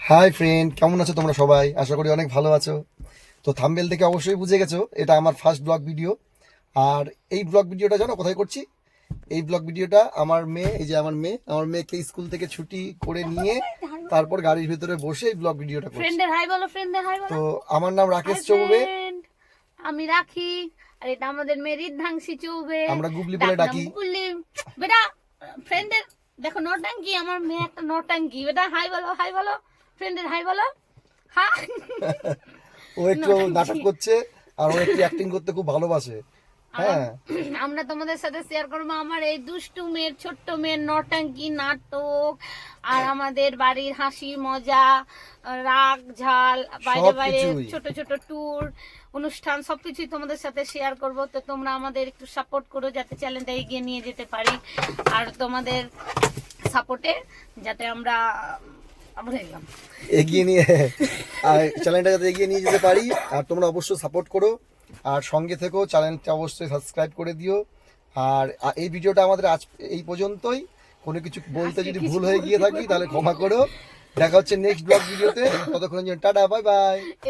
Hi friend, কেমন আছো তোমরা সবাই? আশা করি অনেক ভালো আছো। তো থাম্বনেল থেকে অবশ্যই বুঝে গেছো এটা আমার ফার্স্ট ব্লগ ভিডিও। আর এই ব্লগ ভিডিওটা জানো কোথায় করছি? এই ব্লগ ভিডিওটা আমার মেয়ে, এই যে আমার মেয়েকে স্কুল থেকে ছুটি করে নিয়ে তারপর গাড়ির ভিতরে বসে এই ব্লগ ভিডিওটা করছি। ফ্রেন্ডের হাই বলো, ফ্রেন্ডের হাই বলো। তো আমার নাম রাকেশ হাই চৌবে, ফ্রেন্ড, আমি রাখি। আর এটা আমাদের মেয়ে ঋদ্ধাংশী চৌবে। আমরা গুবলি বলে ডাকি। গুবলি। বেটা ফ্রেন্ডের দেখো নটাঙ্কি, আমার মেয়ে একটা নটাঙ্কি। বেটা হাই বলো, হাই বলো, ফ্রেন্ডের হাই বলো। হাই। ও একটু নাটক করছে আর ও একটু অ্যাক্টিং করতে খুব ভালোবাসে। হ্যাঁ, আমরা তোমাদের সাথে শেয়ার করবো আমার এই দুষ্টু মেয়ের, ছোট্ট মেয়ের নটাঙ্কি নাটক, আর আমাদের বাড়ির হাসি মজা, রাগ ঝাল, বাইরে বাইরে সবকিছুই। ছোট ছোট ট্যুর, অনুষ্ঠান, সবকিছুই তোমাদের সাথে শেয়ার করব। তো তোমরা আমাদের একটু সাপোর্ট করো যাতে চ্যানেলটা এগিয়ে নিয়ে যেতে পারি, আর তোমাদের সাপোর্টে যাতে আমরা ভুলে গেলাম। এগিয়ে নিয়ে আর চ্যানেলটা যাতে এগিয়ে নিয়ে যেতে পারি। আর তোমরা অবশ্যই সাপোর্ট করো আর সঙ্গে থেকেও চ্যানেলটা অবশ্যই সাবস্ক্রাইব করে দিও। আর এই ভিডিওটা আমাদের আজ এই পর্যন্তই। কোনো কিছু বলতে যদি ভুল হয়ে গিয়ে থাকি তাহলে ক্ষমা করো। দেখা হচ্ছে নেক্সট ব্লগ ভিডিওতে। ততক্ষণের জন্য টাটা, বাই বাই। এটা